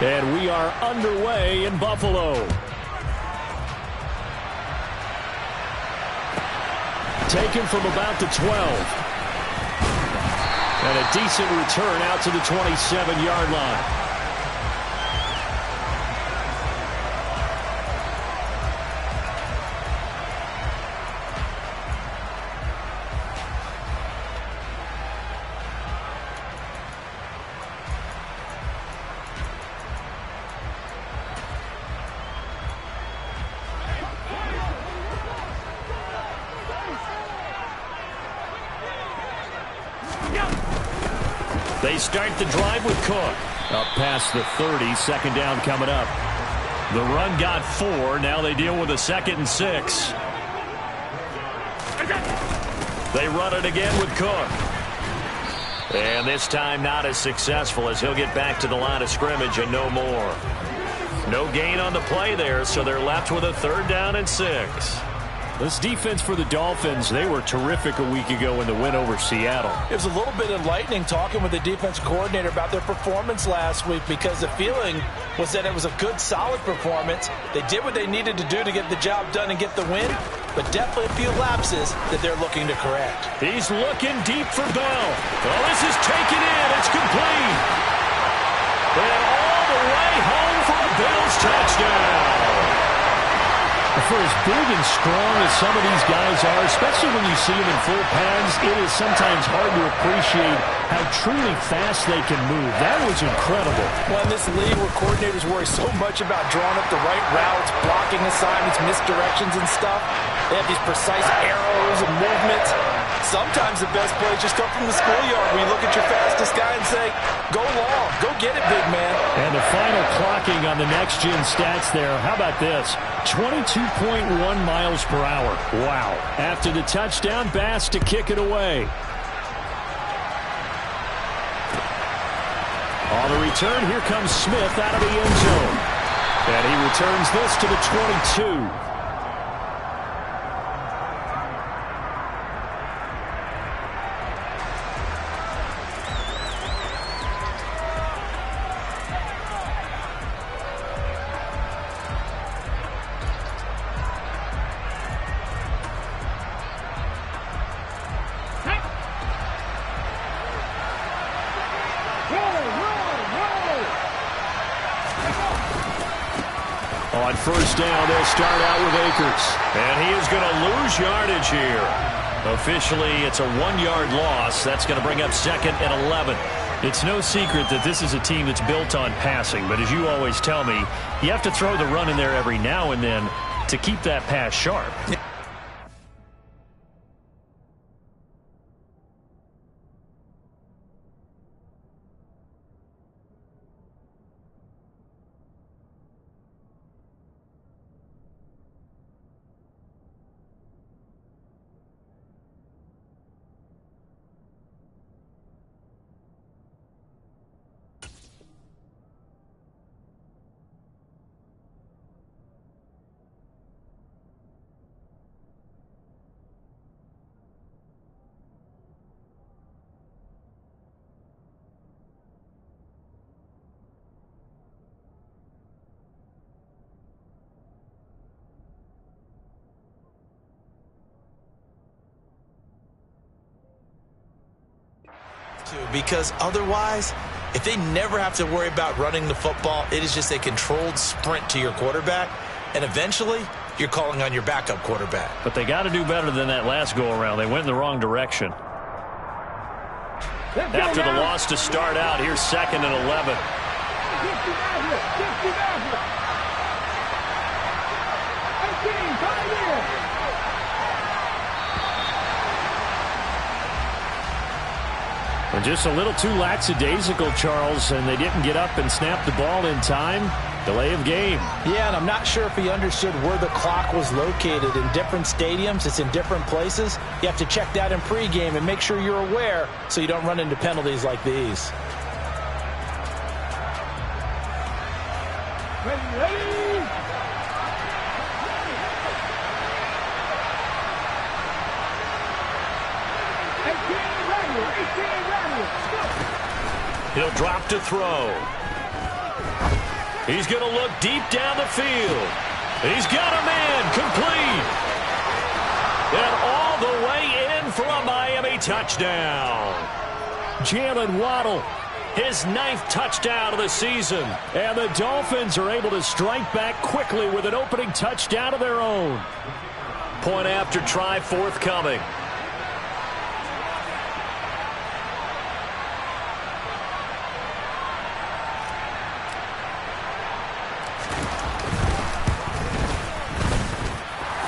And we are underway in Buffalo. Taken from about the 12. And a decent return out to the 27-yard line. They start the drive with Cook. Up past the 30, second down coming up. The run got 4. Now they deal with a 2nd and 6. They run it again with Cook. And this time not as successful as he'll get back to the line of scrimmage and no more. No gain on the play there, so they're left with a 3rd down and 6. This defense for the Dolphins, they were terrific a week ago in the win over Seattle. It was a little bit enlightening talking with the defensive coordinator about their performance last week because the feeling was that it was a good, solid performance. They did what they needed to do to get the job done and get the win, but definitely a few lapses that they're looking to correct. He's looking deep for Bell. Oh, this is taken in. It's complete. And all the way home for a Bills touchdown. For as big and strong as some of these guys are, especially when you see them in full pads, it is sometimes hard to appreciate how truly fast they can move. That was incredible. Well, in this league where coordinators worry so much about drawing up the right routes, blocking assignments, misdirections and stuff, they have these precise arrows and movements. Sometimes the best plays just come from the schoolyard where you look at your fastest guy and say, go long, go get it, big man. And the final clocking on the next-gen stats there, how about this? 22.1 miles per hour. Wow. After the touchdown, Bass to kick it away. On the return, here comes Smith out of the end zone. And he returns this to the 22. On first down, they'll start out with Akers. And he is going to lose yardage here. Officially, it's a 1-yard loss. That's going to bring up 2nd and 11. It's no secret that this is a team that's built on passing. But as you always tell me, you have to throw the run in there every now and then to keep that pass sharp. Because otherwise, if they never have to worry about running the football, it is just a controlled sprint to your quarterback, and eventually you're calling on your backup quarterback. But they got to do better than that last go-around. They went in the wrong direction. After the loss to start out, here's 2nd and 11. And just a little too lackadaisical, Charles, and they didn't get up and snap the ball in time. Delay of game. Yeah, and I'm not sure if he understood where the clock was located. In different stadiums, it's in different places. You have to check that in pregame and make sure you're aware so you don't run into penalties like these. He'll drop to throw. He's going to look deep down the field. He's got a man complete. And all the way in for a Miami touchdown. Jalen Waddle, his 9th touchdown of the season. And the Dolphins are able to strike back quickly with an opening touchdown of their own. Point after try forthcoming.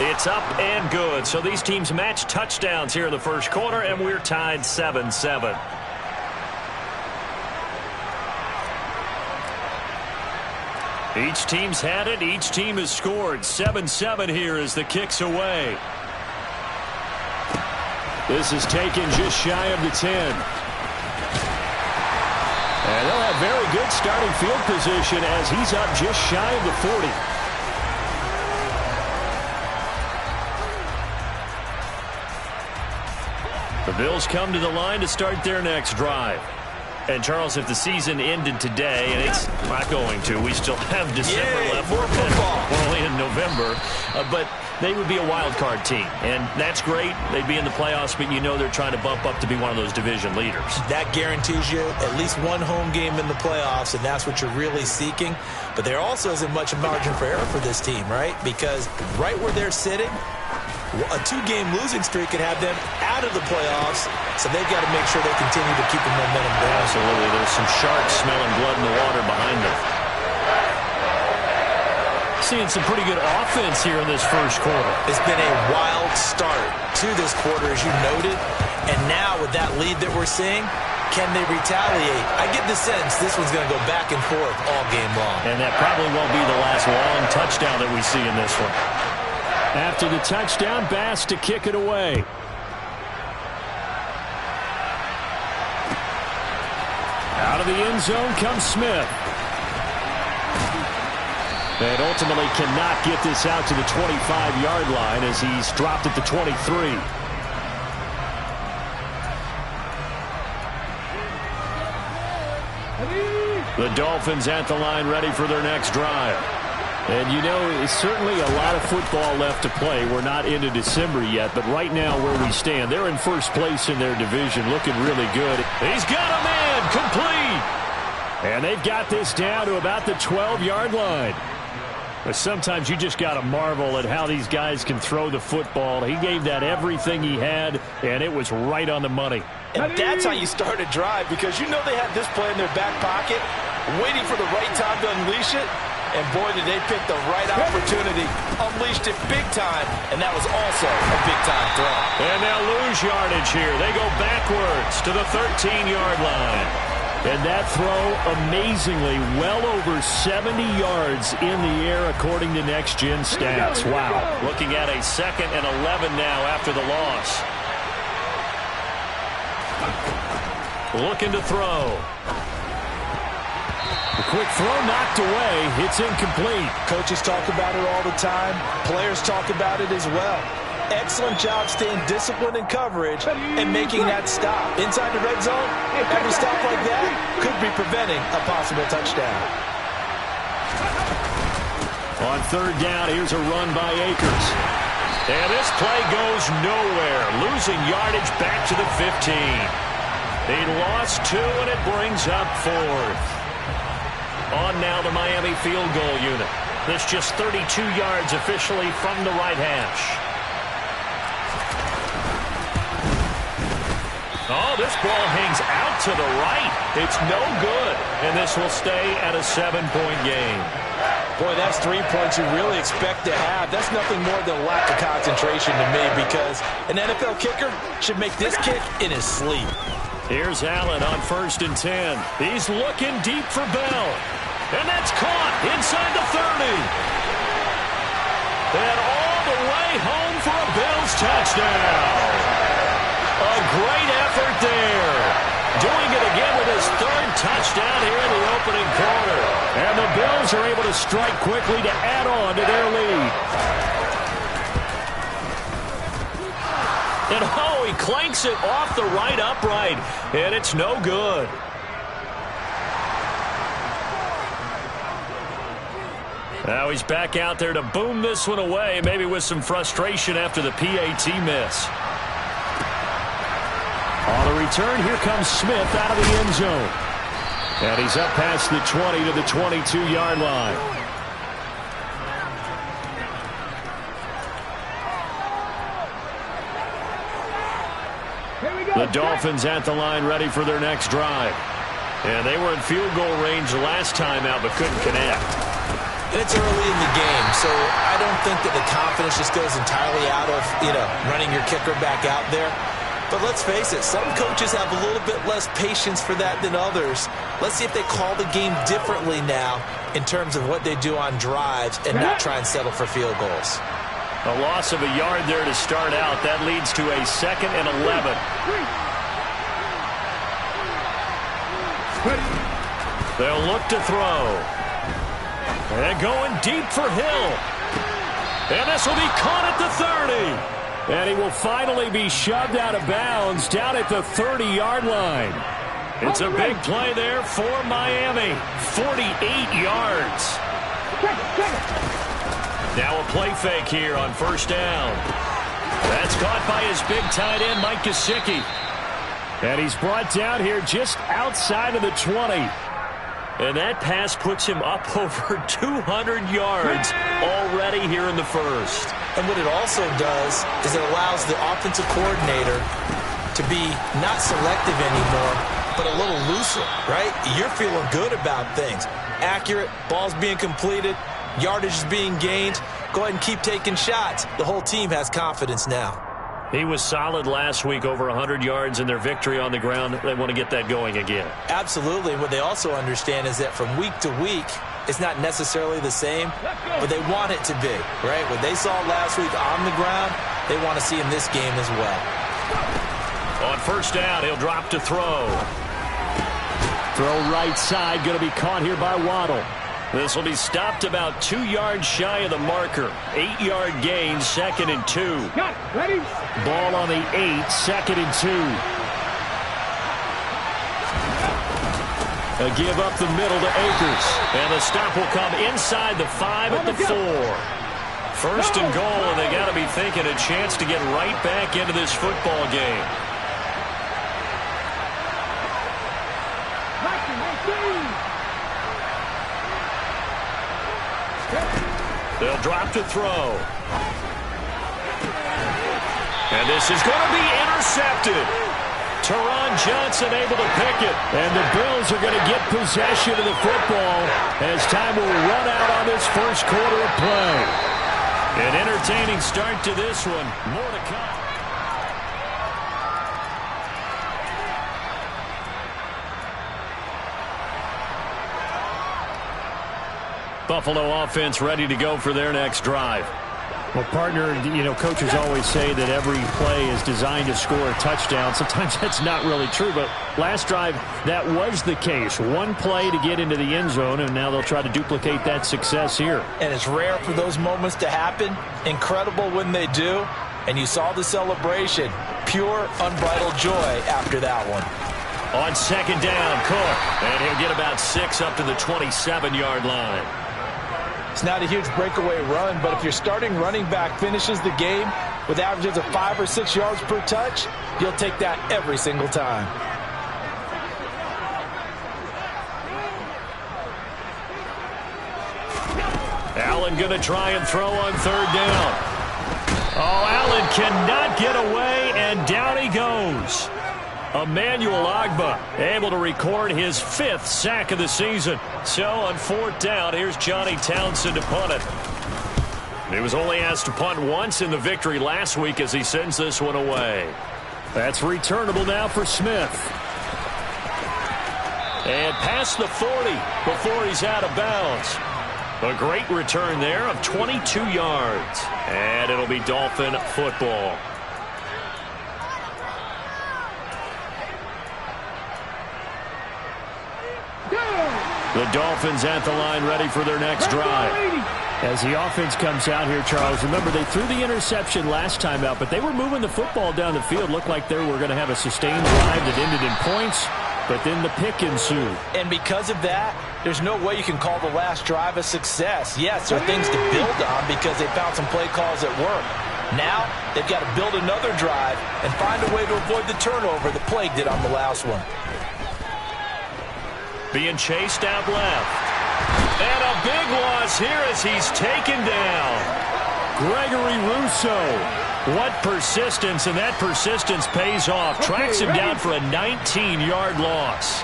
It's up and good. So these teams match touchdowns here in the first quarter, and we're tied 7-7. Each team's had it. Each team has scored. 7-7 here as the kick's away. This is taken just shy of the 10. And they'll have very good starting field position as he's up just shy of the 40. The Bills come to the line to start their next drive. And, Charles, if the season ended today, and it's not going to, we still have December left. More football. We're only in November. But they would be a wild card team. And that's great. They'd be in the playoffs, but you know they're trying to bump up to be one of those division leaders. That guarantees you at least one home game in the playoffs, and that's what you're really seeking. But there also isn't much margin for error for this team, right? Because right where they're sitting, a 2-game losing streak could have them out of the playoffs, so they've got to make sure they continue to keep the momentum going. Absolutely. There's some sharks smelling blood in the water behind them. Seeing some pretty good offense here in this first quarter. It's been a wild start to this quarter, as you noted, and now with that lead that we're seeing, can they retaliate? I get the sense this one's going to go back and forth all game long. And that probably won't be the last long touchdown that we see in this one. After the touchdown, Bass to kick it away. Out of the end zone comes Smith. And ultimately cannot get this out to the 25-yard line as he's dropped at the 23. The Dolphins at the line ready for their next drive. And, you know, it's certainly a lot of football left to play. We're not into December yet, but right now where we stand, they're in first place in their division, looking really good. He's got a man complete. And they've got this down to about the 12-yard line. But sometimes you just got to marvel at how these guys can throw the football. He gave that everything he had, and it was right on the money. And that's how you start a drive, because you know they had this play in their back pocket, waiting for the right time to unleash it. And boy, did they pick the right opportunity. Unleashed it big time, and that was also a big-time throw. And now lose yardage here. They go backwards to the 13-yard line. And that throw, amazingly, well over 70 yards in the air, according to Next Gen Stats. Wow. Looking at a 2nd and 11 now after the loss. Looking to throw. The quick throw knocked away. It's incomplete. Coaches talk about it all the time. Players talk about it as well. Excellent job staying disciplined in coverage and making that stop. Inside the red zone, every stop like that could be preventing a possible touchdown. On 3rd down, here's a run by Akers. And this play goes nowhere. Losing yardage back to the 15. He lost 2, and it brings up 4th. On now the Miami field goal unit. This just 32 yards officially from the right hash. Oh, this ball hangs out to the right. It's no good. And this will stay at a 7-point game. Boy, that's 3 points you really expect to have. That's nothing more than a lack of concentration to me, because an NFL kicker should make this kick in his sleep. Here's Allen on 1st and 10. He's looking deep for Bell. And that's caught inside the 30. And all the way home for a Bills touchdown. A great effort there. Doing it again with his 3rd touchdown here in the opening quarter. And the Bills are able to strike quickly to add on to their lead. And oh, he clanks it off the right upright. And it's no good. Now he's back out there to boom this one away, maybe with some frustration after the PAT miss. On the return, here comes Smith out of the end zone. And he's up past the 20 to the 22-yard line. The Dolphins at the line ready for their next drive. And they were in field goal range last time out but couldn't connect. It's early in the game, so I don't think that the confidence just goes entirely out of, running your kicker back out there. But let's face it, some coaches have a little bit less patience for that than others. Let's see if they call the game differently now in terms of what they do on drives and not try and settle for field goals. A loss of a yard there to start out. That leads to a 2nd and 11. They'll look to throw. And going deep for Hill. And this will be caught at the 30. And he will finally be shoved out of bounds down at the 30-yard line. It's a big play there for Miami. 48 yards. Now a play fake here on first down. That's caught by his big tight end, Mike Gesicki. And he's brought down here just outside of the 20. And that pass puts him up over 200 yards already here in the first. And what it also does is it allows the offensive coordinator to be not selective anymore, but a little looser, right? You're feeling good about things. Accurate, ball's being completed, yardage is being gained. Go ahead and keep taking shots. The whole team has confidence now. He was solid last week, over 100 yards in their victory on the ground. They want to get that going again. Absolutely. What they also understand is that from week to week, it's not necessarily the same, but they want it to be, right? What they saw last week on the ground, they want to see in this game as well. On first down, he'll drop to throw. Throw right side, going to be caught here by Waddle. This will be stopped about 2 yards shy of the marker. 8-yard gain, 2nd and 2. Ready? Ball on the 8, 2nd and 2. A give up the middle to Akers. And the stop will come inside the 5 at the 4. First and goal, and they got to be thinking a chance to get right back into this football game. They'll drop to throw. And this is going to be intercepted. Teron Johnson able to pick it. And the Bills are going to get possession of the football as time will run out on this first quarter of play. An entertaining start to this one. More to come. Buffalo offense ready to go for their next drive. Well, partner, coaches always say that every play is designed to score a touchdown. Sometimes that's not really true, but last drive, that was the case. One play to get into the end zone, and now they'll try to duplicate that success here. And it's rare for those moments to happen. Incredible when they do. And you saw the celebration. Pure, unbridled joy after that one. On second down, Cook. And he'll get about 6 up to the 27-yard line. It's not a huge breakaway run, but if your starting running back finishes the game with averages of 5 or 6 yards per touch, you'll take that every single time. Allen going to try and throw on third down. Oh, Allen cannot get away, and down he goes. Emmanuel Ogbah able to record his 5th sack of the season. So on fourth down, here's Johnny Townsend to punt it. He was only asked to punt once in the victory last week as he sends this one away. That's returnable now for Smith. And past the 40 before he's out of bounds. A great return there of 22 yards. And it'll be Dolphin football. The Dolphins at the line ready for their next drive. As the offense comes out here, Charles, remember they threw the interception last time out, but they were moving the football down the field. Looked like they were going to have a sustained drive that ended in points. but then the pick ensued. And because of that, there's no way you can call the last drive a success. Yes, there are things to build on because they found some play calls that work. Now, they've got to build another drive and find a way to avoid the turnover the Plague did on the last one. Being chased out left. And a big loss here as he's taken down. Gregory Rousseau. What persistence, and that persistence pays off. Tracks him down for a 19-yard loss.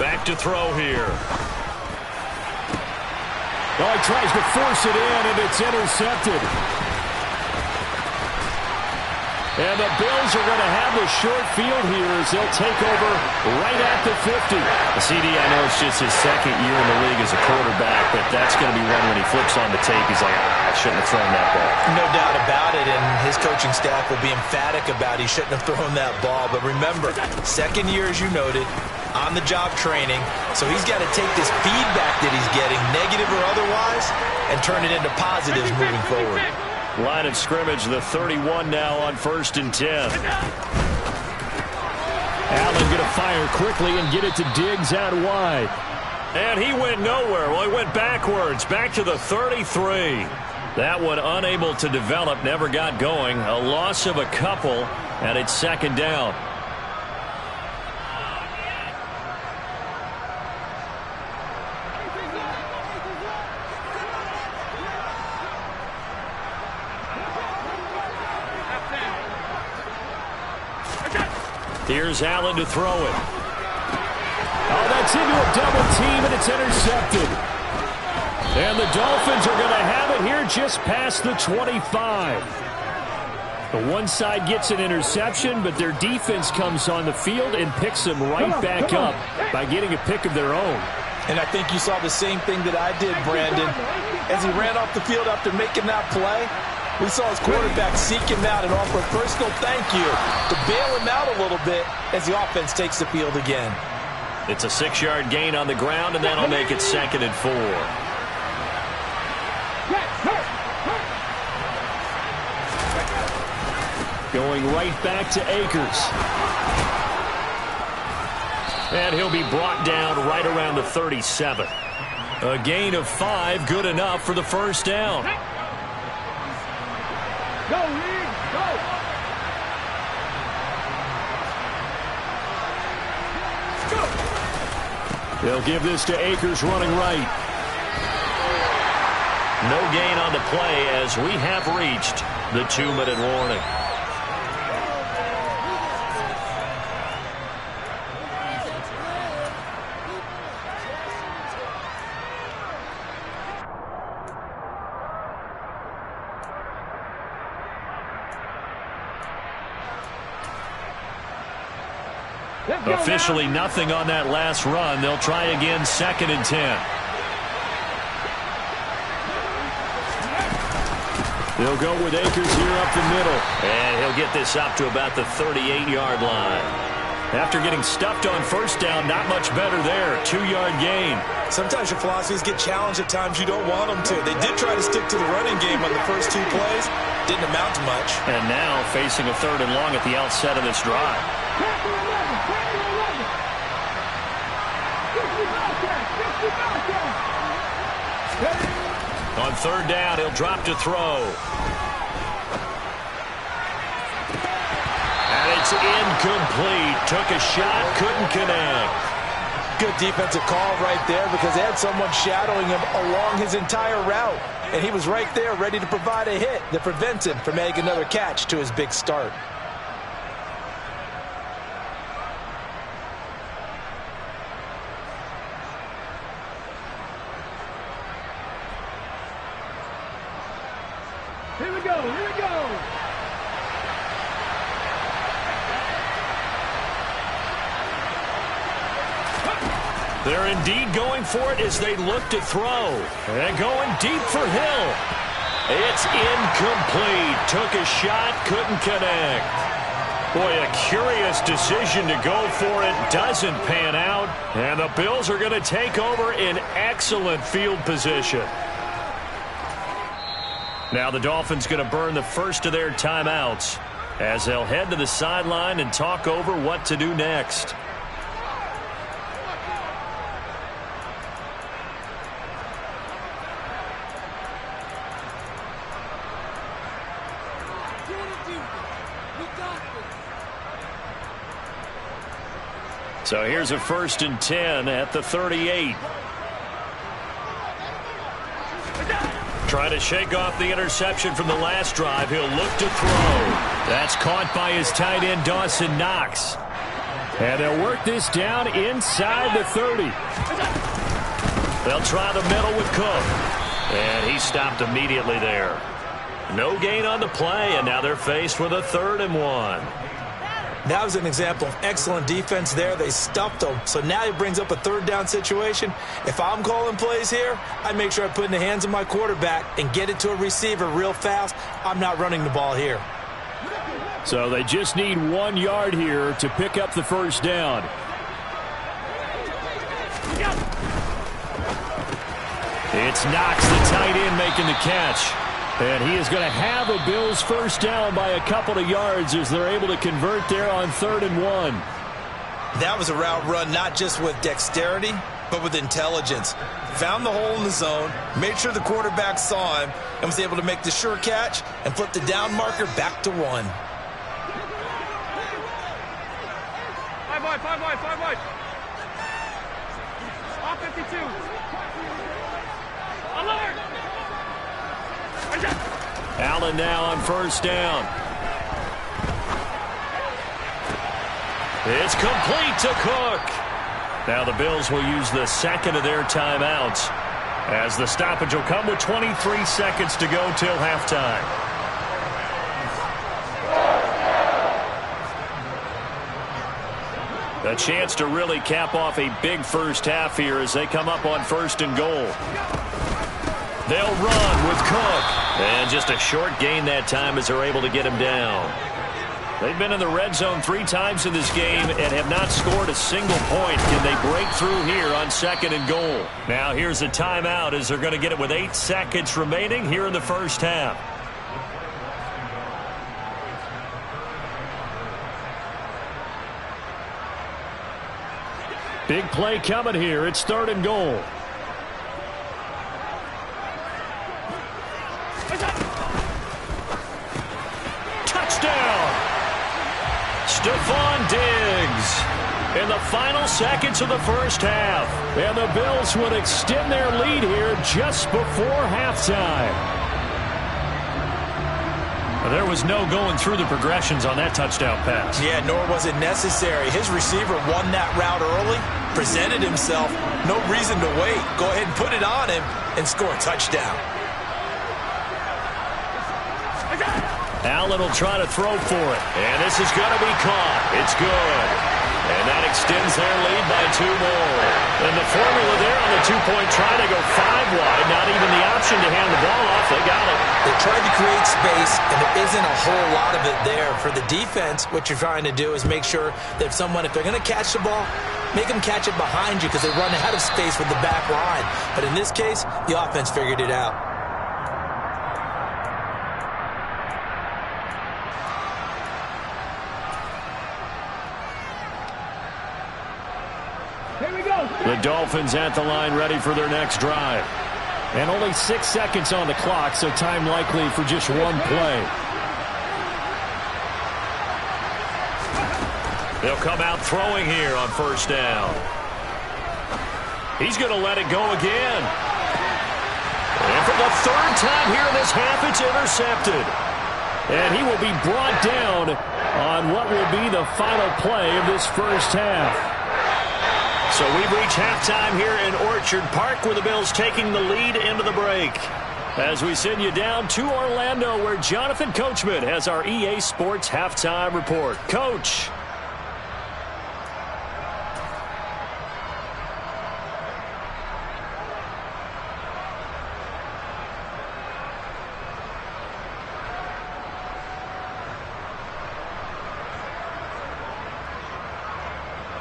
Back to throw here. Oh, he tries to force it in, and it's intercepted. And the Bills are going to have the short field here as they'll take over right at the 50. CD, I know it's just his second year in the league as a quarterback, but that's going to be one when he flips on the tape. He's like, I shouldn't have thrown that ball. No doubt about it, and his coaching staff will be emphatic about he shouldn't have thrown that ball. But remember, second year, as you noted, on-the-job training, so he's got to take this feedback that he's getting, negative or otherwise, and turn it into positives moving forward. Line of scrimmage, the 31 now on 1st and 10. Allen going to fire quickly and get it to Diggs out wide. And he went nowhere. Well, he went backwards, back to the 33. That one unable to develop, never got going. A loss of a couple, and it's 2nd down. Here's Allen to throw it. Oh, that's into a double team, and it's intercepted. And the Dolphins are going to have it here just past the 25. The one side gets an interception, but their defense comes on the field and picks them right back up by getting a pick of their own. And I think you saw the same thing that I did, Brandon. As he ran off the field after making that play, we saw his quarterback seek him out and offer a personal thank you to bail him out a little bit as the offense takes the field again. It's a 6-yard gain on the ground, and that'll make it 2nd and 4. Going right back to Akers. And he'll be brought down right around the 37. A gain of 5, good enough for the 1st down. Go, Reed, go! They'll give this to Akers running right. No gain on the play as we have reached the 2-minute warning. Officially nothing on that last run. They'll try again, 2nd and 10. They'll go with Akers here up the middle. And he'll get this up to about the 38-yard line. After getting stuffed on 1st down, not much better there. 2-yard gain. Sometimes your philosophies get challenged at times you don't want them to. They did try to stick to the running game on the first 2 plays. Didn't amount to much. And now facing a 3rd and long at the outset of this drive. On 3rd down, he'll drop to throw. And it's incomplete. Took a shot, couldn't connect. Good defensive call right there because they had someone shadowing him along his entire route. And he was right there ready to provide a hit that prevents him from making another catch to his big start. Here we go, here we go. They're indeed going for it as they look to throw. And going deep for Hill. It's incomplete. Took a shot, couldn't connect. Boy, a curious decision to go for it. Doesn't pan out. And the Bills are going to take over in excellent field position. Now the Dolphins going to burn the first of their timeouts as they'll head to the sideline and talk over what to do next. So here's a 1st and 10 at the 38. Trying to shake off the interception from the last drive. He'll look to throw. That's caught by his tight end, Dawson Knox. And they'll work this down inside the 30. They'll try the middle with Cook. And he stopped immediately there. No gain on the play, and now they're faced with a 3rd and 1. That was an example of excellent defense there. They stuffed him. So now he brings up a 3rd down situation. If I'm calling plays here, I make sure I put it in the hands of my quarterback and get it to a receiver real fast. I'm not running the ball here. So they just need 1 yard here to pick up the 1st down. It's Knox, the tight end, making the catch. And he is going to have a Bills 1st down by a couple of yards as they're able to convert there on 3rd and 1. That was a route run not just with dexterity, but with intelligence. Found the hole in the zone, made sure the quarterback saw him, and was able to make the sure catch and flip the down marker back to 1. 5 wide, 5 wide, 5 wide. Off 52. Alert! Allen now on 1st down. It's complete to Cook. Now the Bills will use the 2nd of their timeouts as the stoppage will come with 23 seconds to go till halftime. A chance to really cap off a big first half here as they come up on 1st and goal. They'll run with Cook. And just a short gain that time as they're able to get him down. They've been in the red zone 3 times in this game and have not scored a single point. Can they break through here on 2nd and goal? Now here's a timeout as they're going to get it with 8 seconds remaining here in the first half. Big play coming here. It's 3rd and goal. Stephon Diggs in the final seconds of the first half. And the Bills would extend their lead here just before halftime. There was no going through the progressions on that touchdown pass. Yeah, nor was it necessary. His receiver won that route early, presented himself. No reason to wait. Go ahead and put it on him and score a touchdown. Allen will try to throw for it. And this is going to be caught. It's good. And that extends their lead by 2 more. And the formula there on the 2-point try to go 5 wide. Not even the option to hand the ball off. They got it. They tried to create space, and there isn't a whole lot of it there. For the defense, what you're trying to do is make sure that if they're going to catch the ball, make them catch it behind you because they run out of space with the back line. But in this case, the offense figured it out. The Dolphins at the line ready for their next drive. And only 6 seconds on the clock, so time likely for just 1 play. They'll come out throwing here on 1st down. He's going to let it go again. And for the 3rd time here in this half, it's intercepted. And he will be brought down on what will be the final play of this first half. So we've reached halftime here in Orchard Park with the Bills taking the lead into the break. As we send you down to Orlando where Jonathan Coachman has our EA Sports halftime report. Coach.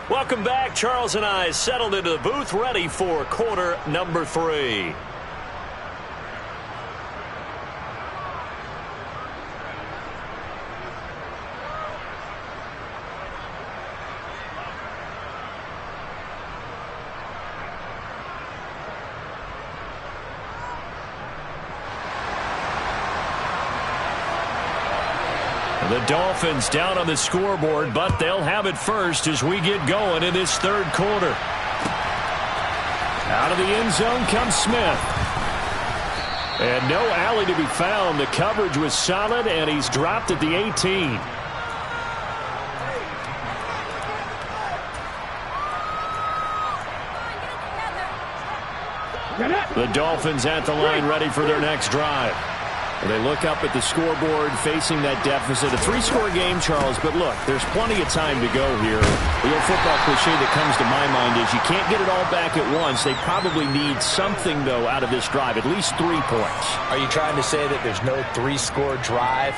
Welcome back. Charles and I settled into the booth ready for quarter number 3. The Dolphins down on the scoreboard, but they'll have it first as we get going in this third quarter. Out of the end zone comes Smith. And no alley to be found. The coverage was solid, and he's dropped at the 18. The Dolphins at the line ready for their next drive. They look up at the scoreboard facing that deficit. A 3-score game, Charles, but look, there's plenty of time to go here. The old football cliche that comes to my mind is you can't get it all back at once. They probably need something, though, out of this drive, at least 3 points. Are you trying to say that there's no 3-score drive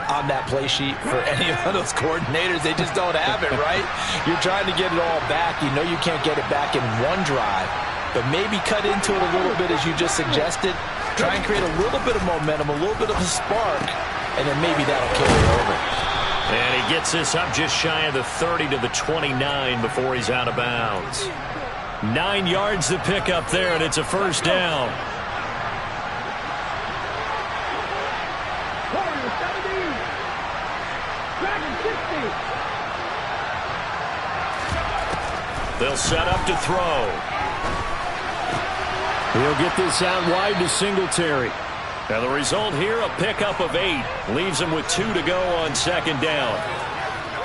on that play sheet for any of those coordinators? They just don't have it, right? You're trying to get it all back. You know you can't get it back in one drive, but maybe cut into it a little bit as you just suggested. Try and create a little bit of momentum, a little bit of a spark, and then maybe that'll carry over. And he gets this up just shy of the 30 to the 29 before he's out of bounds. 9 yards to pick up there, and it's a first down. They'll set up to throw. He'll get this out wide to Singletary. Now the result here, a pickup of 8. Leaves him with 2 to go on second down.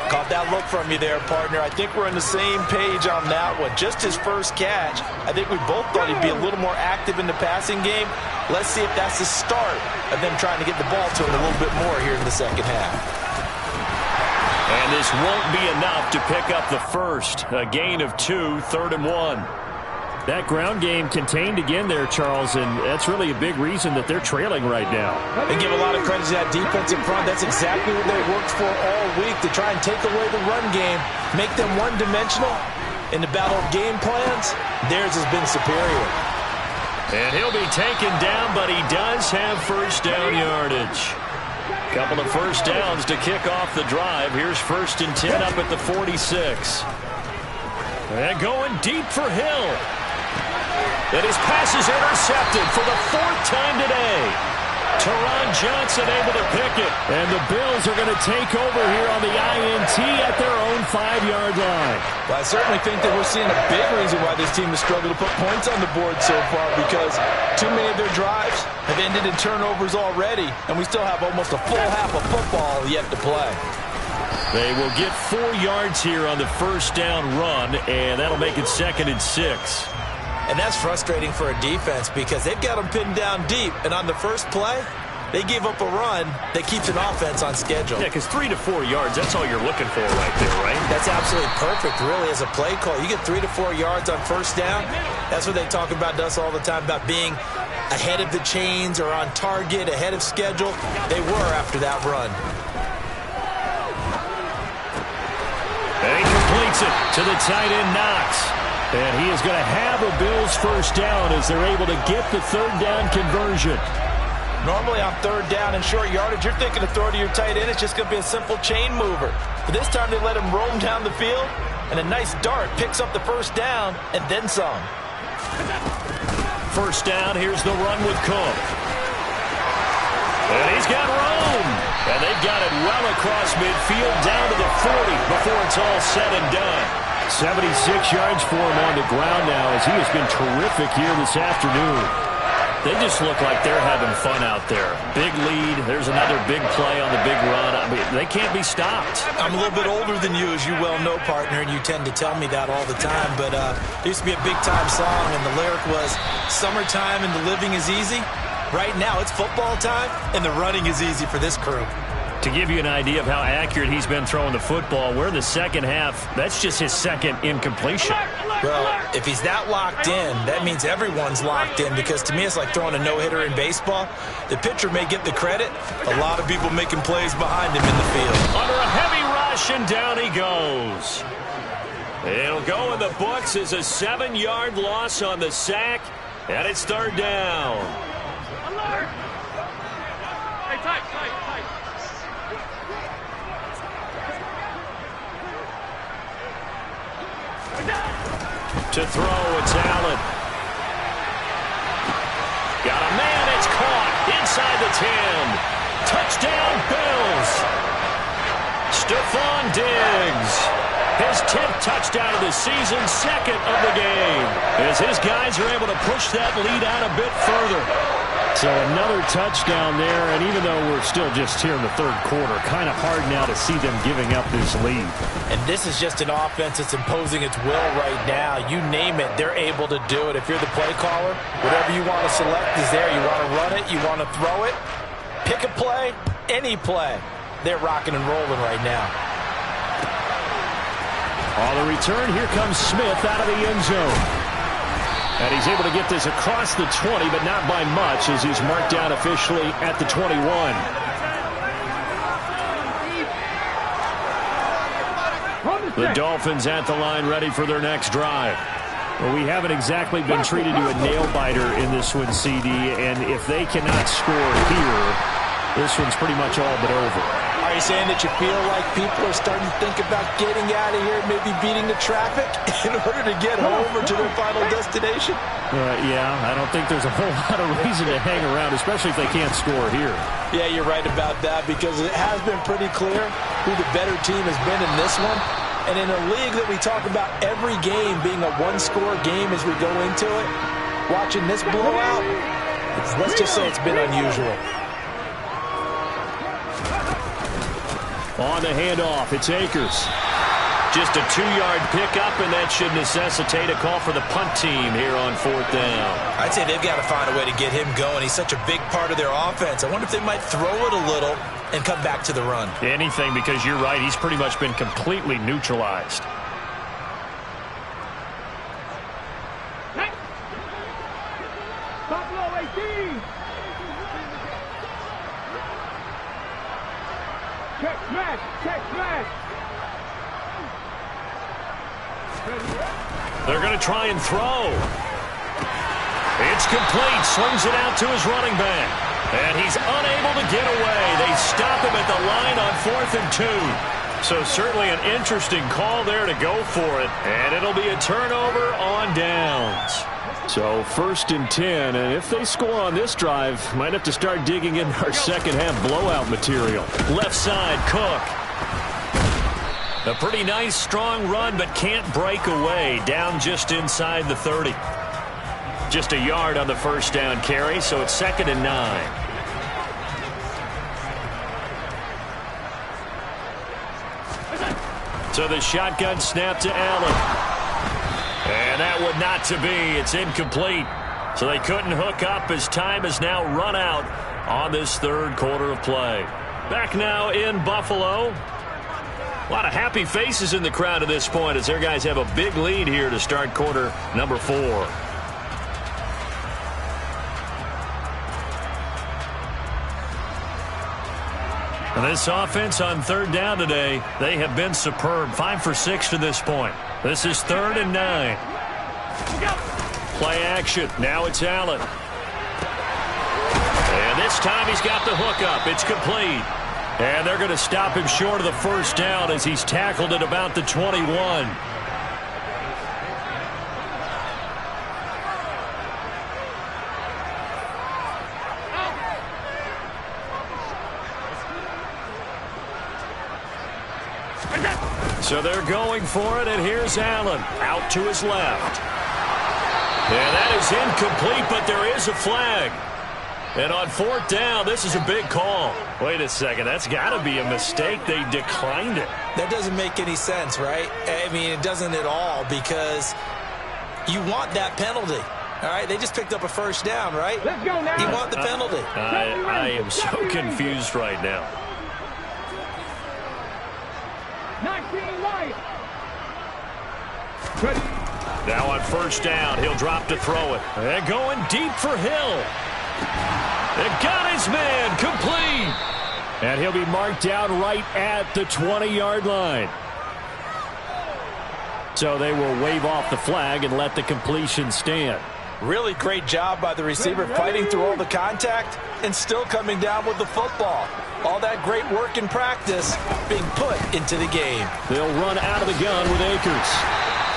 Caught that look from you there, partner. I think we're on the same page on that one. Just his first catch. I think we both thought he'd be a little more active in the passing game. Let's see if that's the start of them trying to get the ball to him a little bit more here in the second half. And this won't be enough to pick up the first. A gain of 2, 3rd and 1. That ground game contained again there, Charles, and that's really a big reason that they're trailing right now. They give a lot of credit to that defensive front. That's exactly what they worked for all week, to try and take away the run game, make them one-dimensional. In the battle of game plans, theirs has been superior. And he'll be taken down, but he does have first down yardage. Couple of first downs to kick off the drive. Here's 1st and 10 up at the 46. And going deep for Hill. And his pass is intercepted for the 4th time today. Teron Johnson able to pick it. And the Bills are going to take over here on the INT at their own 5-yard line. Well, I certainly think that we're seeing a big reason why this team has struggled to put points on the board so far, because too many of their drives have ended in turnovers already, and we still have almost a full half of football yet to play. They will get 4 yards here on the first down run, and that'll make it 2nd and 6. And that's frustrating for a defense because they've got them pinned down deep, and on the first play, they gave up a run that keeps an offense on schedule. Yeah, because 3 to 4 yards, that's all you're looking for right there, right? That's absolutely perfect, really, as a play call. You get 3 to 4 yards on first down. That's what they talk about us all the time, about being ahead of the chains or on target, ahead of schedule. They were after that run. And he completes it to the tight end, Knox. And he is going to have a Bills first down as they're able to get the 3rd down conversion. Normally on 3rd down and short yardage, you're thinking to throw to your tight end. It's just going to be a simple chain mover. But this time they let him roam down the field, and a nice dart picks up the first down and then some. First down, here's the run with Cook. And he's got room. And they've got it well across midfield down to the 40 before it's all said and done. 76 yards for him on the ground now as he has been terrific here this afternoon. They just look like they're having fun out there. Big lead. There's another big play on the big run. I mean, they can't be stopped. I'm a little bit older than you, as you well know, partner, and you tend to tell me that all the time. But there used to be a big-time song, and the lyric was, "Summertime and the living is easy." Right now, it's football time, and the running is easy for this crew. To give you an idea of how accurate he's been throwing the football, we're in the second half. That's just his 2nd incompletion. Well, if he's that locked in, that means everyone's locked in, because to me it's like throwing a no-hitter in baseball. The pitcher may get the credit. A lot of people making plays behind him in the field. Under a heavy rush, and down he goes. It'll go in the books as a 7-yard loss on the sack, and it's 3rd down. Alert! Hey, tight. To throw, it's Allen. Got a man, it's caught inside the 10. Touchdown, Bills. Stephon Diggs. His 10th touchdown of the season, second of the game, as his guys are able to push that lead out a bit further. So another touchdown there, and even though we're still just here in the third quarter, kind of hard now to see them giving up this lead. And this is just an offense that's imposing its will right now. You name it, they're able to do it. If you're the play caller, whatever you want to select is there. You want to run it, you want to throw it, pick a play, any play. They're rocking and rolling right now. On the return, here comes Smith out of the end zone. And he's able to get this across the 20, but not by much, as he's marked down officially at the 21. The Dolphins at the line, ready for their next drive. Well, we haven't exactly been treated to a nail-biter in this one, CD, and if they cannot score here, this one's pretty much all but over. Are you saying that you feel like people are starting to think about getting out of here, maybe beating the traffic in order to get home or to their final destination? Yeah, I don't think there's a whole lot of reason to hang around, especially if they can't score here. Yeah, you're right about that, because it has been pretty clear who the better team has been in this one. And in a league that we talk about every game being a one-score game as we go into it, watching this blowout, let's just say it's been unusual. On the handoff, it's Akers. Just a 2-yard pickup, and that should necessitate a call for the punt team here on 4th down. I'd say they've got to find a way to get him going. He's such a big part of their offense. I wonder if they might throw it a little and come back to the run. Anything, because you're right, he's pretty much been completely neutralized. Buffalo 18. Check smash, check smash. They're going to try and throw. It's complete. Swings it out to his running back. And he's unable to get away. They stop him at the line on 4th and 2. So certainly an interesting call there to go for it. And it'll be a turnover on downs. So 1st and 10. And if they score on this drive, might have to start digging in our second half blowout material. Left side, Cook. A pretty nice, strong run, but can't break away. Down just inside the 30. Just a yard on the first down carry, so it's 2nd and 9. So the shotgun snap to Allen. And that would not to be. It's incomplete. So they couldn't hook up as time has now run out on this third quarter of play. Back now in Buffalo. A lot of happy faces in the crowd at this point as their guys have a big lead here to start quarter number 4. And this offense on 3rd down today, they have been superb. 5 for 6 to this point. This is 3rd and 9. Play action. Now it's Allen. And this time he's got the hook up. It's complete. And they're going to stop him short of the first down as he's tackled at about the 21. So they're going for it, and here's Allen out to his left. And that is incomplete, but there is a flag. And on 4th down, this is a big call. Wait a second, that's got to be a mistake. They declined it. That doesn't make any sense, right? I mean, it doesn't at all, because you want that penalty. All right, they just picked up a first down, right? Let's go now. You want the penalty. I am so confused right now. 19 light. Now on 1st down, he'll drop to throw it. And going deep for Hill. It got his man complete. And he'll be marked down right at the 20-yard line. So they will wave off the flag and let the completion stand. Really great job by the receiver fighting through all the contact and still coming down with the football. All that great work in practice being put into the game. They'll run out of the gun with Akers.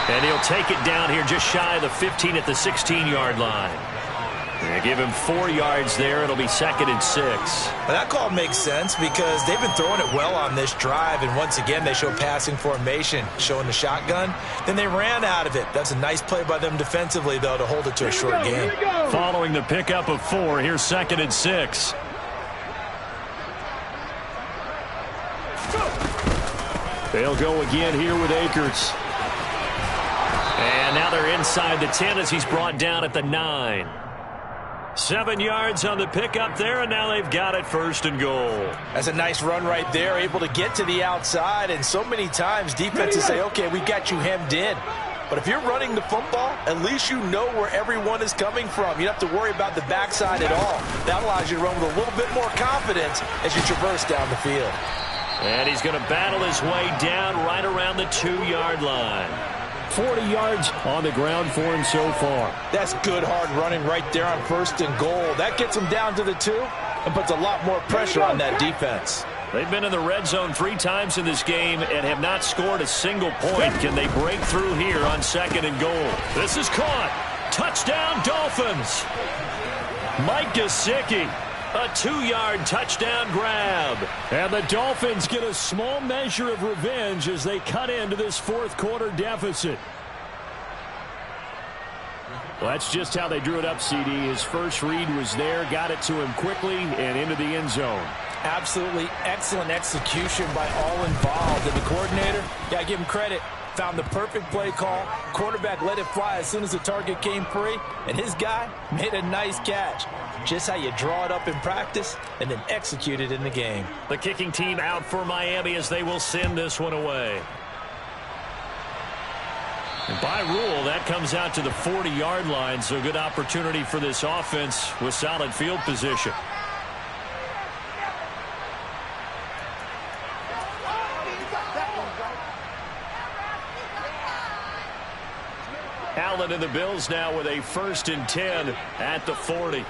And he'll take it down here just shy of the 15 at the 16-yard line. They give him 4 yards there. It'll be 2nd and 6. Well, that call makes sense because they've been throwing it well on this drive, and once again they show passing formation, showing the shotgun. Then they ran out of it. That's a nice play by them defensively, though, to hold it to a short game. Following the pickup of 4, here's 2nd and 6. They'll go again here with Akers. And now they're inside the 10 as he's brought down at the 9. 7 yards on the pickup there, and now they've got it 1st and goal. That's a nice run right there, able to get to the outside, and so many times defenses say, okay, we got you hemmed in. But if you're running the football, at least you know where everyone is coming from. You don't have to worry about the backside at all. That allows you to run with a little bit more confidence as you traverse down the field. And he's going to battle his way down right around the 2-yard line. 40 yards on the ground for him so far. That's good hard running right there on 1st and goal. That gets him down to the 2 and puts a lot more pressure on that defense. They've been in the red zone 3 times in this game and have not scored a single point. Can they break through here on 2nd and goal? This is caught. Touchdown, Dolphins. Mike Gesicki, a 2-yard touchdown grab. And the Dolphins get a small measure of revenge as they cut into this 4th quarter deficit. Well, that's just how they drew it up, CD. His first read was there, got it to him quickly and into the end zone. Absolutely excellent execution by all involved. And the coordinator, got to give him credit, found the perfect play call. Quarterback let it fly as soon as the target came free, and his guy made a nice catch. Just how you draw it up in practice and then execute it in the game. The kicking team out for Miami as they will send this one away. And by rule, that comes out to the 40-yard line, so good opportunity for this offense with solid field position. Allen and the Bills now with a 1st and 10 at the 40.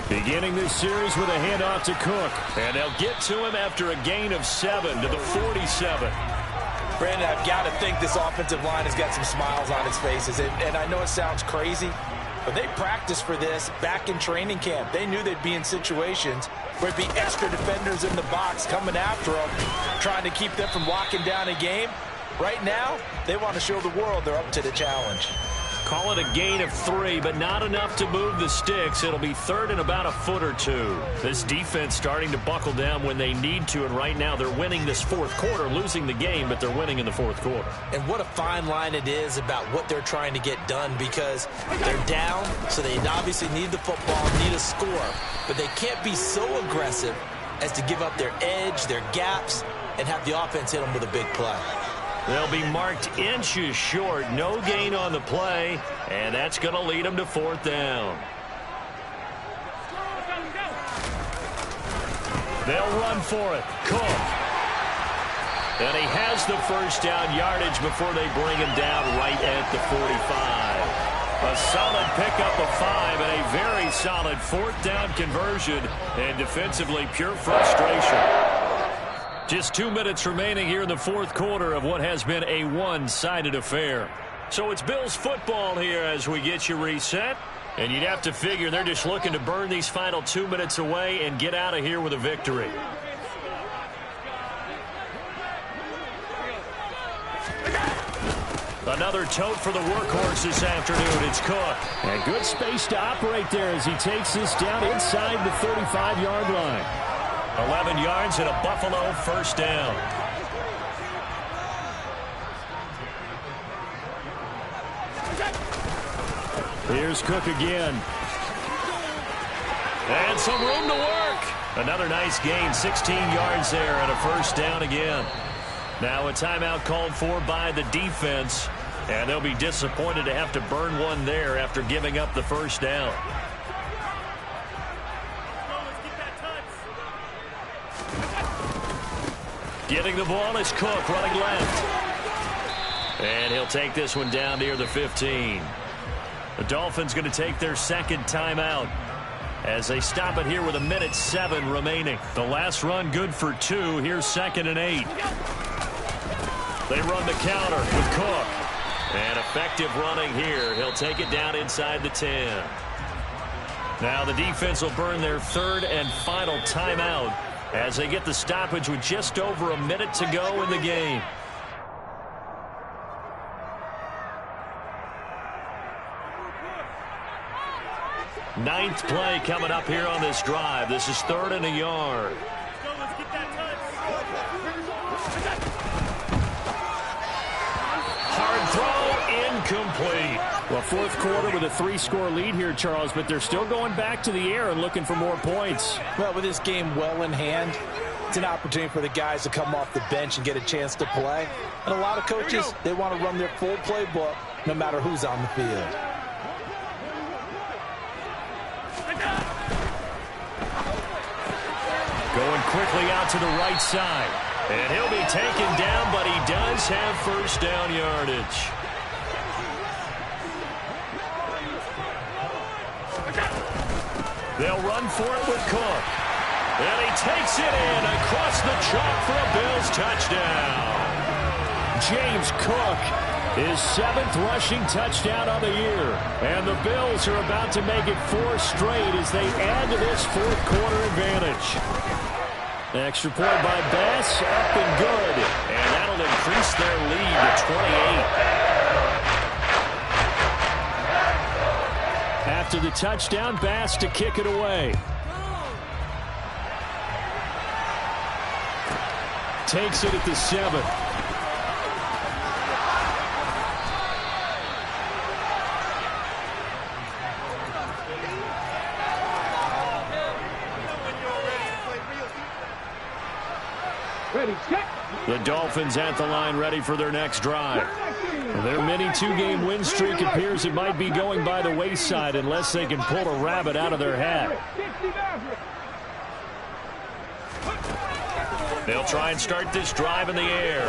Beginning this series with a handoff to Cook. And they'll get to him after a gain of 7 to the 47. Brandon, I've got to think this offensive line has got some smiles on its faces. And I know it sounds crazy, but they practiced for this back in training camp. They knew they'd be in situations where it'd be extra defenders in the box coming after them, trying to keep them from locking down a game. Right now, they want to show the world they're up to the challenge. Call it a gain of 3, but not enough to move the sticks. It'll be 3rd and about a foot or 2. This defense starting to buckle down when they need to, and right now they're winning this 4th quarter, losing the game, but they're winning in the 4th quarter. And what a fine line it is about what they're trying to get done, because they're down, so they obviously need the football, need a score, but they can't be so aggressive as to give up their edge, their gaps, and have the offense hit them with a big play. They'll be marked inches short. No gain on the play, and that's going to lead them to 4th down. They'll run for it. Cook. And he has the 1st down yardage before they bring him down right at the 45. A solid pickup of 5 and a very solid 4th down conversion, and defensively pure frustration. Just 2 minutes remaining here in the 4th quarter of what has been a one-sided affair. So it's Bills football here as we get you reset. And you'd have to figure they're just looking to burn these final 2 minutes away and get out of here with a victory. Another tote for the workhorse this afternoon. It's Cook. And good space to operate there as he takes this down inside the 35-yard line. 11 yards and a Buffalo 1st down. Here's Cook again. And some room to work. Another nice gain, 16 yards there and a 1st down again. Now a timeout called for by the defense, and they'll be disappointed to have to burn one there after giving up the 1st down. Getting the ball is Cook running left. And he'll take this one down near the 15. The Dolphins going to take their 2nd timeout as they stop it here with 1:07 remaining. The last run good for 2. Here's 2nd and 8. They run the counter with Cook. And effective running here. He'll take it down inside the 10. Now the defense will burn their third and final timeout as they get the stoppage with just over a minute to go in the game. Ninth play coming up here on this drive. This is 3rd and a yard. Hard throw, incomplete. Well, fourth quarter with a 3-score lead here, Charles, but they're still going back to the air and looking for more points. Well, with this game well in hand, it's an opportunity for the guys to come off the bench and get a chance to play. And a lot of coaches, they want to run their full playbook no matter who's on the field. Going quickly out to the right side. And he'll be taken down, but he does have first down yardage. They'll run for it with Cook. And he takes it in across the chalk for a Bills touchdown. James Cook, his 7th rushing touchdown of the year. And the Bills are about to make it 4 straight as they add to this fourth quarter advantage. Extra point by Bass, up and good. And that'll increase their lead to 28. After the touchdown, Bass to kick it away. Takes it at the 7. The Dolphins at the line ready for their next drive. Their mini 2-game win streak appears it might be going by the wayside unless they can pull a rabbit out of their hat. They'll try and start this drive in the air.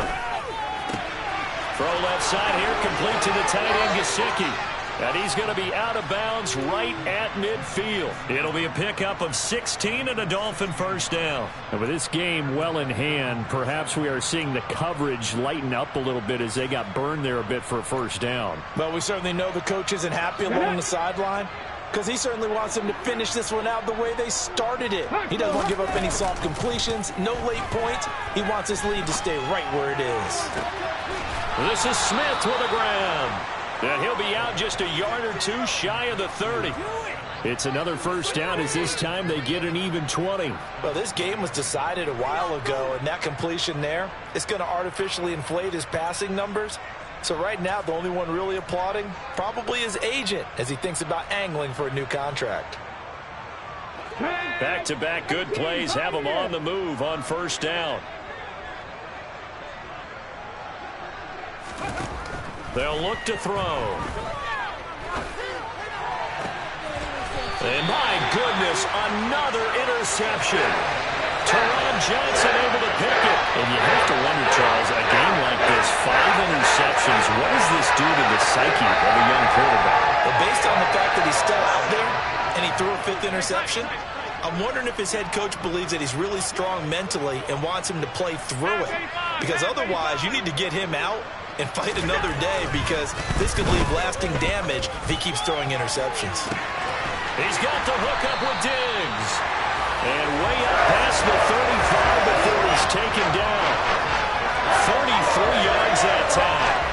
Throw left side here, complete to the tight end, Gesicki. And he's going to be out of bounds right at midfield. It'll be a pickup of 16 and a Dolphin first down. And with this game well in hand, perhaps we are seeing the coverage lighten up a little bit as they got burned there a bit for a first down. But we certainly know the coach isn't happy along the sideline because he certainly wants them to finish this one out the way they started it. He doesn't want to give up any soft completions, no late points. He wants his lead to stay right where it is. This is Smith with a grab. And he'll be out just a yard or two shy of the 30. It's another first down as this time they get an even 20. Well, this game was decided a while ago, and that completion there is going to artificially inflate his passing numbers. So right now, the only one really applauding probably his agent as he thinks about angling for a new contract. Back-to-back good plays have him on the move on first down. They'll look to throw. And my goodness, another interception. Teron Johnson able to pick it. And you have to wonder, Charles, a game like this, 5 interceptions, what does this do to the psyche of a young quarterback? Well, based on the fact that he's still out there and he threw a 5th interception, I'm wondering if his head coach believes that he's really strong mentally and wants him to play through it. Because otherwise, you need to get him out and fight another day because this could leave lasting damage if he keeps throwing interceptions. He's got the hook up with Diggs. And way up past the 35 before he's taken down. 33 yards that time.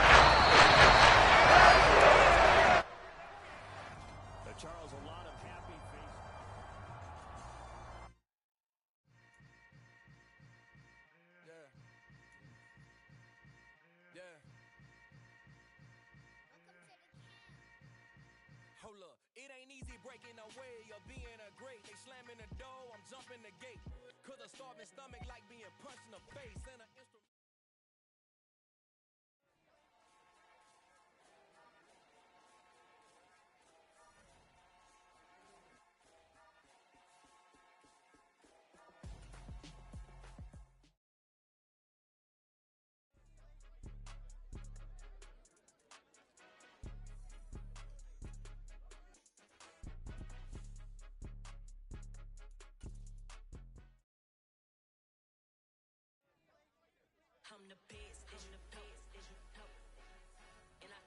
Charles, a lot of happy faces. Hold up, it ain't easy breaking away or being a great. They slamming the door, I'm jumping the gate. Cause a starving stomach like being punched in the face. And an instrument. I'm the best, and I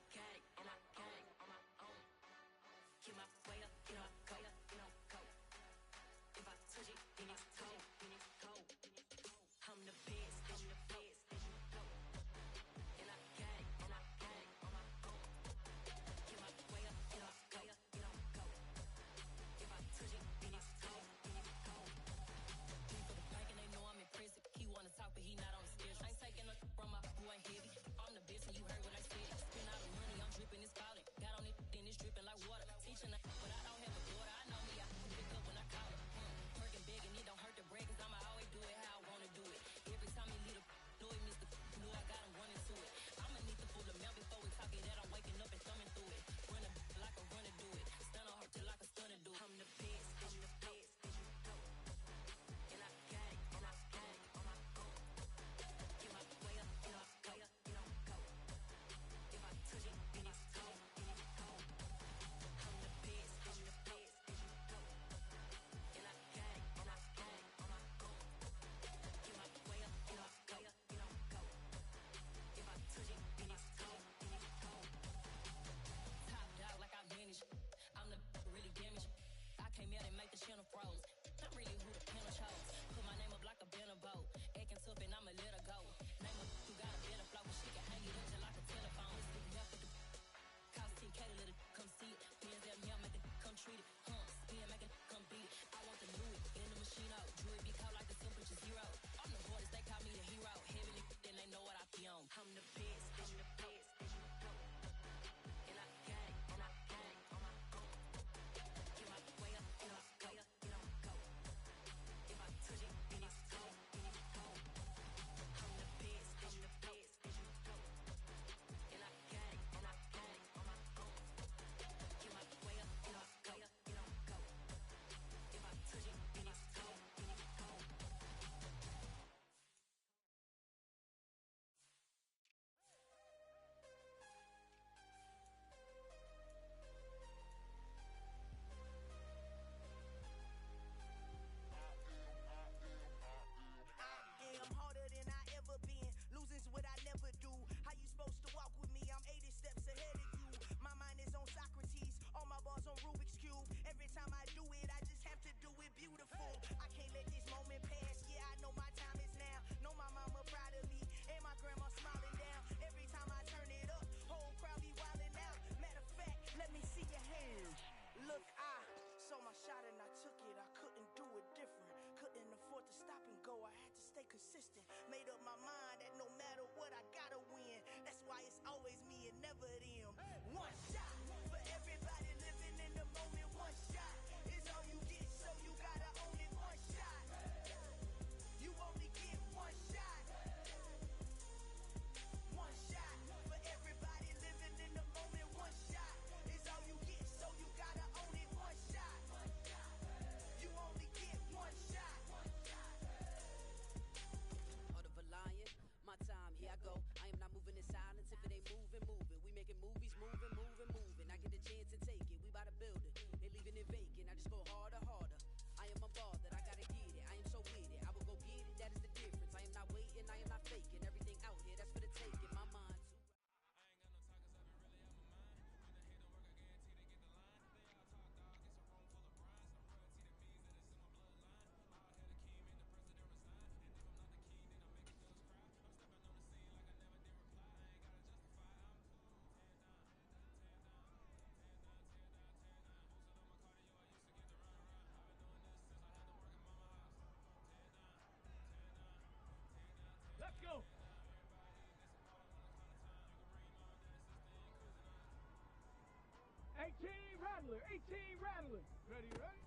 Rattler, 18 Rattler. Ready, ready?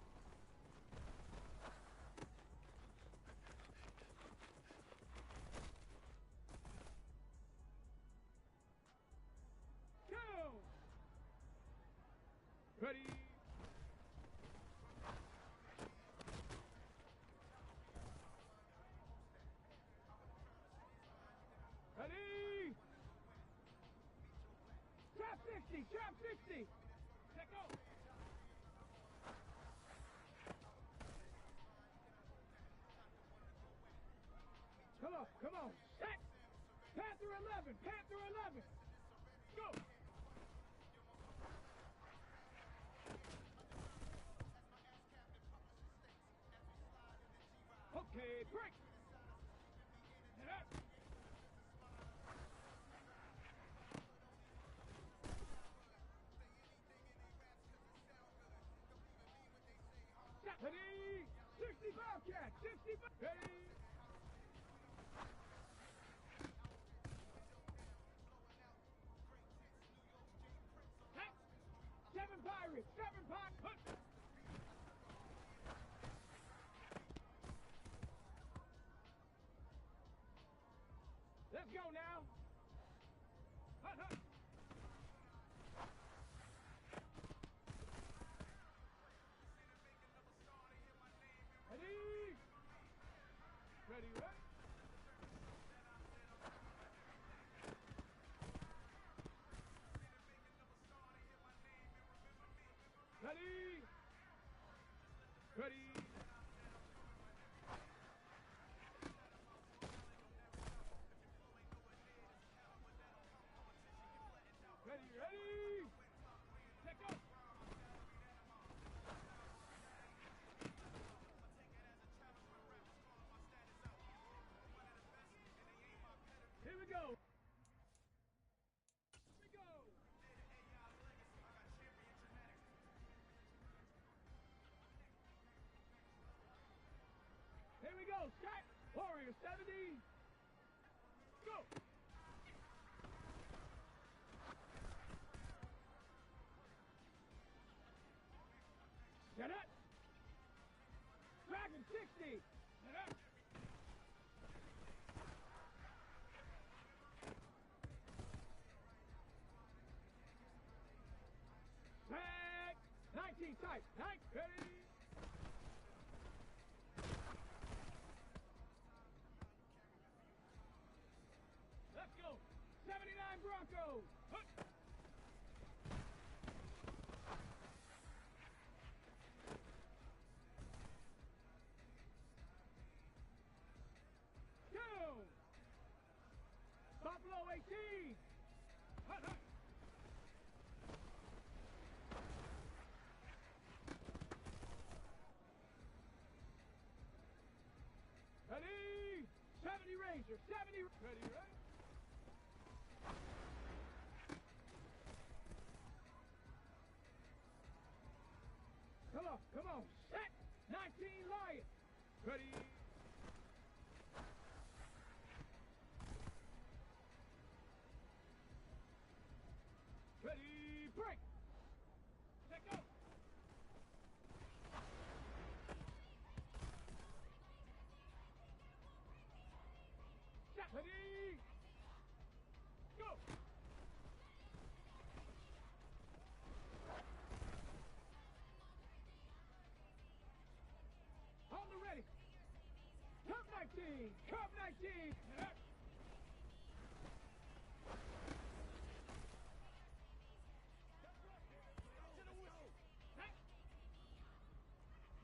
Go! Ready? Ready? Trap 60, trap 60. Let go. Come on, set. Panther 11, Panther 11. Go. Okay, break. Get up. Ready? 60 Bobcat, 60 ready? Hey, 7 Pirates, 7 Pirates. Let's go now. Hut, hut. Ready? Ready, ready? Ready? Ready? Ready, ready? Let go. Here we go. Here we go. Here we go. Scott Warrior 70. Go. Get up. Dragon 60. Get up. Tag. 19 tight. 9. Ready. Let's go. 79 Broncos. Hook. Go. Buffalo 18. Hut, hut. Ready? 70 Ranger. 70. Ready, ready? Come on, set! 19 Lion! Ready? Ready, break! Let go! Set! Ready? Go! On the ready. Cup 19. Cup 19.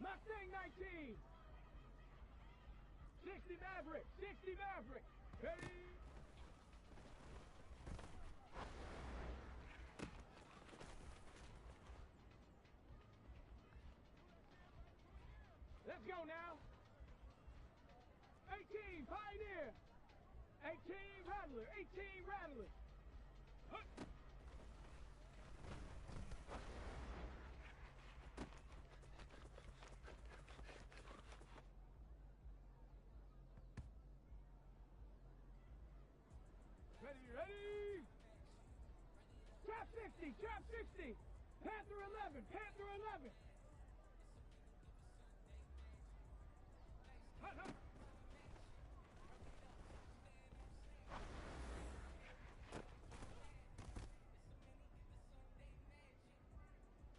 Mustang 19. 60 Maverick. 60 Maverick. Ready? Let's go now. 18 Pioneer. 18 Rattler. 18 Rattler. Hup. Ready, ready. Trap 60. Trap 60. Panther 11. Panther 11. Hut, hut.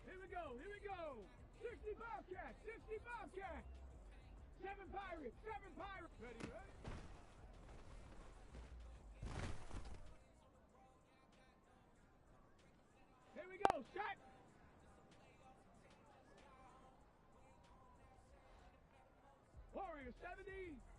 Here we go. Here we go. 60 Bobcats. 60 Bobcats. 7 Pirates. 7 Pirates. Ready, ready? Here we go. Shot. Warrior 70.